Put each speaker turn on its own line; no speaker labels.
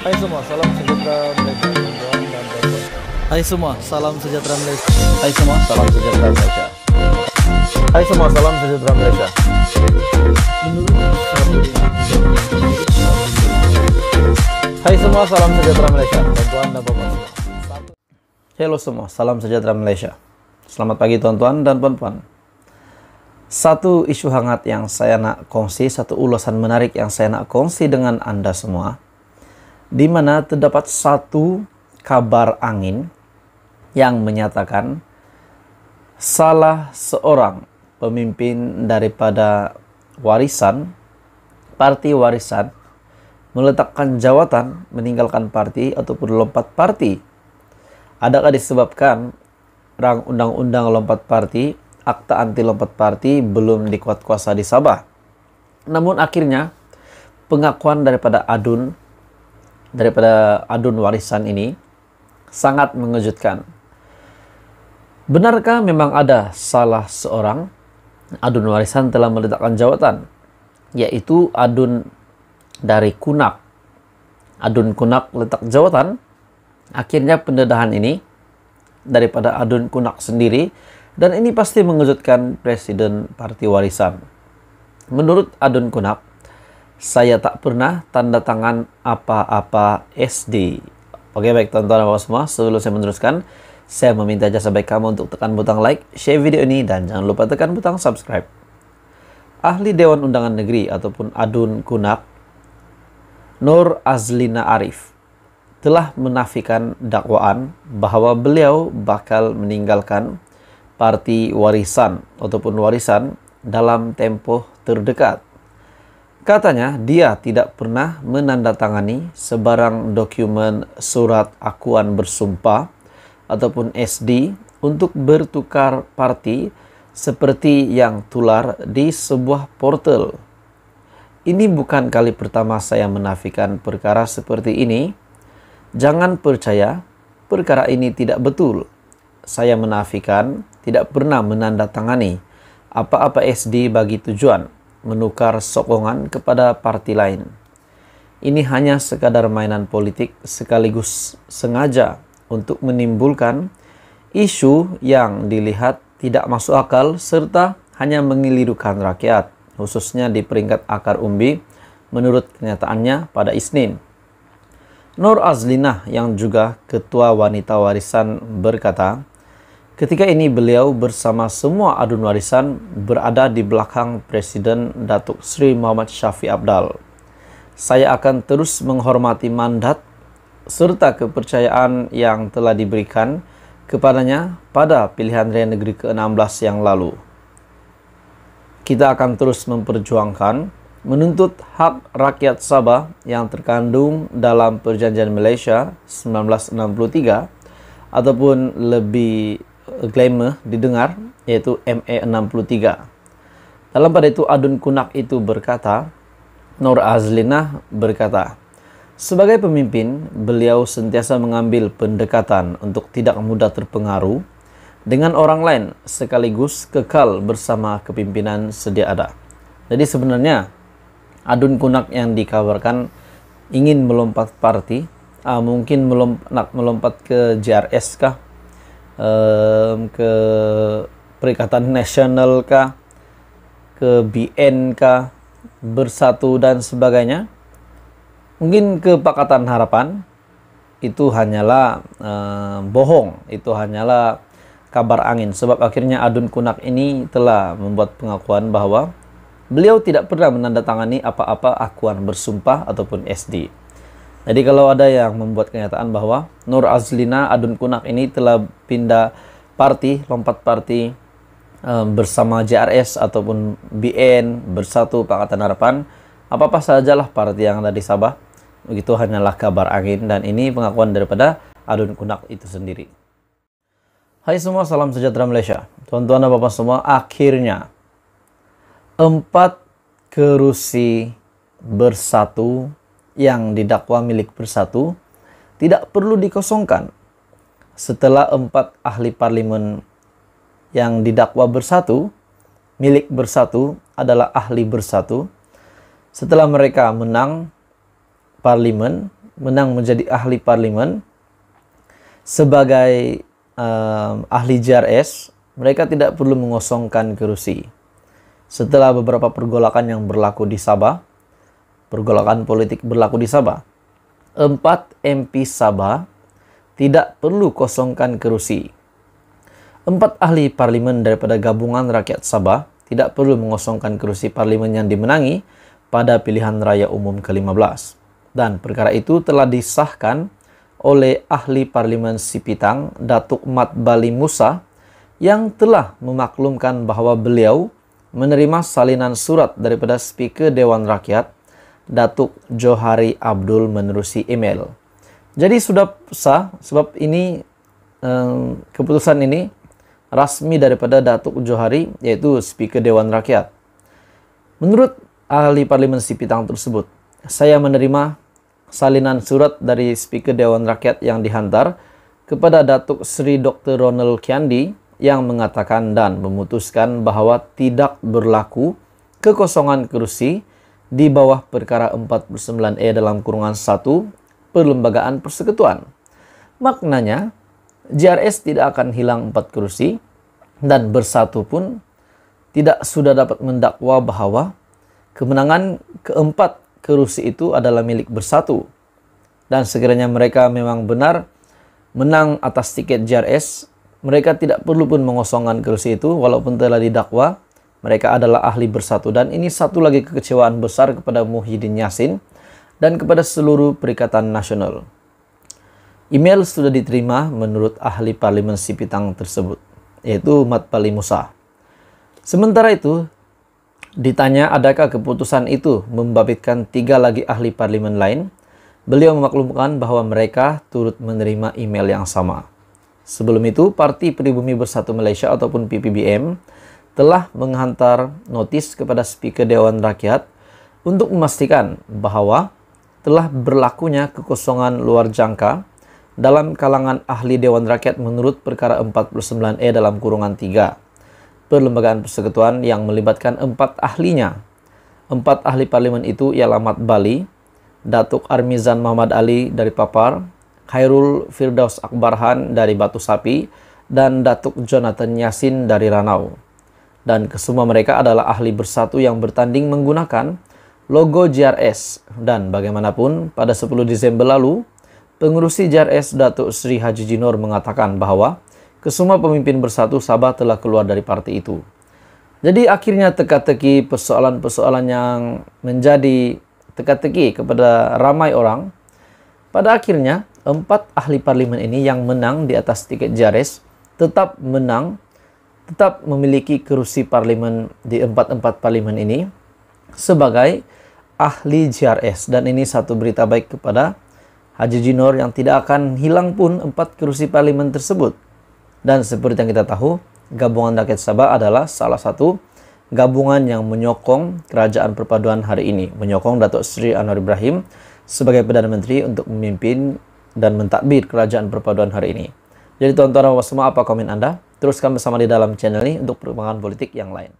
Hai semua, salam sejahtera Malaysia. Hai semua, salam sejahtera Malaysia. Hai semua, salam sejahtera Malaysia. Hai semua, salam sejahtera Malaysia. Hai semua, salam sejahtera Malaysia. Tuan-tuan dan puan-puan semua. Halo semua, salam sejahtera Malaysia. Selamat pagi tuan-tuan dan puan-puan. Satu isu hangat yang saya nak kongsi, satu ulasan menarik yang saya nak kongsi dengan Anda semua, di mana terdapat satu kabar angin yang menyatakan salah seorang pemimpin daripada parti warisan meletakkan jawatan, meninggalkan parti ataupun lompat parti. Adakah disebabkan undang-undang lompat parti, akta anti lompat parti belum dikuatkuasa di Sabah? Namun akhirnya pengakuan daripada adun warisan ini sangat mengejutkan. Benarkah memang ada salah seorang adun warisan telah meletakkan jawatan, yaitu adun dari Kunak. Adun Kunak letak jawatan. Akhirnya pendedahan ini daripada adun Kunak sendiri, dan ini pasti mengejutkan Presiden Parti Warisan. Menurut adun Kunak, saya tak pernah tanda tangan apa-apa SD. Oke, baik tuan-tuan dan semua, sebelum saya meneruskan, saya meminta jasa baik kamu untuk tekan butang like, share video ini, dan jangan lupa tekan butang subscribe. Ahli Dewan Undangan Negeri ataupun adun Kunak, Nur Azlina Arif, telah menafikan dakwaan bahwa beliau bakal meninggalkan parti warisan ataupun warisan dalam tempoh terdekat. Katanya dia tidak pernah menandatangani sebarang dokumen surat akuan bersumpah ataupun SD untuk bertukar parti seperti yang tular di sebuah portal. Ini bukan kali pertama saya menafikan perkara seperti ini. Jangan percaya, perkara ini tidak betul. Saya menafikan tidak pernah menandatangani apa-apa SD bagi tujuan menukar sokongan kepada parti lain. Ini hanya sekadar mainan politik sekaligus sengaja untuk menimbulkan isu yang dilihat tidak masuk akal serta hanya mengelirukan rakyat, khususnya di peringkat akar umbi menurut kenyataannya pada Isnin. Nur Azlinah yang juga Ketua Wanita Warisan berkata, ketika ini beliau bersama semua adun warisan berada di belakang Presiden Datuk Seri Muhammad Shafie Apdal. Saya akan terus menghormati mandat serta kepercayaan yang telah diberikan kepadanya pada pilihan raya negeri ke-16 yang lalu. Kita akan terus memperjuangkan, menuntut hak rakyat Sabah yang terkandung dalam Perjanjian Malaysia 1963 ataupun lebih glamour didengar yaitu MA 63. Dalam pada itu adun Kunak itu berkata, Nur Azlinah berkata, sebagai pemimpin, beliau sentiasa mengambil pendekatan untuk tidak mudah terpengaruh dengan orang lain sekaligus kekal bersama kepimpinan sedia ada. Jadi sebenarnya adun Kunak yang dikabarkan ingin melompat parti, mungkin melompat ke JRS kah, ke Perikatan Nasional kah, ke BN kah, Bersatu dan sebagainya. Mungkin ke Pakatan Harapan, itu hanyalah bohong, itu hanyalah kabar angin. Sebab akhirnya adun Kunak ini telah membuat pengakuan bahwa beliau tidak pernah menandatangani apa-apa akuan bersumpah ataupun SD. Jadi kalau ada yang membuat kenyataan bahwa Nur Azlina adun Kunak ini telah pindah parti, lompat parti bersama JRS ataupun BN, Bersatu, Pakatan Harapan, apa-apa sajalah parti yang ada di Sabah, begitu hanyalah kabar angin, dan ini pengakuan daripada adun Kunak itu sendiri. Hai semua, salam sejahtera Malaysia. Tuan-tuan dan bapak semua, akhirnya 4 kerusi Bersatu yang didakwa milik Bersatu tidak perlu dikosongkan setelah 4 ahli parlimen yang didakwa Bersatu, milik Bersatu adalah ahli Bersatu. Setelah mereka menang parlimen, menang menjadi ahli parlimen sebagai ahli JRS, mereka tidak perlu mengosongkan kerusi. Setelah beberapa pergolakan yang berlaku di Sabah, pergolakan politik berlaku di Sabah, 4 MP Sabah tidak perlu kosongkan kerusi. 4 ahli parlimen daripada Gabungan Rakyat Sabah tidak perlu mengosongkan kerusi parlimen yang dimenangi pada pilihan raya umum ke-15. Dan perkara itu telah disahkan oleh ahli parlimen Sipitang, Datuk Mat Bali Musa, yang telah memaklumkan bahawa beliau menerima salinan surat daripada Speaker Dewan Rakyat, Datuk Johari Abdul menerusi email. Jadi sudah sah, sebab ini keputusan ini rasmi daripada Datuk Johari, yaitu Speaker Dewan Rakyat. Menurut ahli parlimen Sipitang tersebut, saya menerima salinan surat dari Speaker Dewan Rakyat yang dihantar kepada Datuk Seri Dr. Ronald Kiandi yang mengatakan dan memutuskan bahawa tidak berlaku kekosongan kerusi di bawah perkara 49E dalam kurungan 1 Perlembagaan Persekutuan. Maknanya, JRS tidak akan hilang 4 kerusi dan Bersatu pun tidak sudah dapat mendakwa bahawa kemenangan keempat kerusi itu adalah milik Bersatu. Dan sekiranya mereka memang benar menang atas tiket JRS, mereka tidak perlu pun mengosongkan kerusi itu walaupun telah didakwa mereka adalah ahli Bersatu. Dan ini satu lagi kekecewaan besar kepada Muhyiddin Yassin dan kepada seluruh Perikatan Nasional. Email sudah diterima menurut ahli parlimen Sipitang tersebut, yaitu Mat Bali Musa. Sementara itu, ditanya adakah keputusan itu membabitkan 3 lagi ahli parlimen lain, beliau memaklumkan bahawa mereka turut menerima email yang sama. Sebelum itu, Parti Pribumi Bersatu Malaysia ataupun PPBM telah menghantar notis kepada Speaker Dewan Rakyat untuk memastikan bahawa telah berlakunya kekosongan luar jangka dalam kalangan ahli Dewan Rakyat menurut perkara 49E dalam kurungan 3 Perlembagaan Persekutuan yang melibatkan 4 ahlinya. 4 ahli parlimen itu ialah Mat Bali, Datuk Armizan Muhammad Ali dari Papar, Khairul Firdaus Akbarhan dari Batu Sapi, dan Datuk Jonathan Yassin dari Ranau. Dan kesemua mereka adalah ahli Bersatu yang bertanding menggunakan logo JRS. Dan bagaimanapun, pada 10 Disember lalu, pengurusi JRS Datuk Seri Haji Jinor mengatakan bahawa kesemua pemimpin Bersatu Sabah telah keluar dari parti itu. Jadi akhirnya teka-teki persoalan-persoalan yang menjadi teka-teki kepada ramai orang. Pada akhirnya, 4 ahli parlimen ini yang menang di atas tiket JRS tetap menang, tetap memiliki kerusi parlimen di 4 parlimen ini sebagai ahli JRS. Dan ini satu berita baik kepada Haji Jinor yang tidak akan hilang pun 4 kerusi parlimen tersebut. Dan seperti yang kita tahu, Gabungan Rakyat Sabah adalah salah satu gabungan yang menyokong Kerajaan Perpaduan hari ini, menyokong Datuk Seri Anwar Ibrahim sebagai Perdana Menteri untuk memimpin dan mentadbir Kerajaan Perpaduan hari ini. Jadi tuan-tuan dan semua, apa komen Anda? Teruskan bersama di dalam channel ini untuk perkembangan politik yang lain.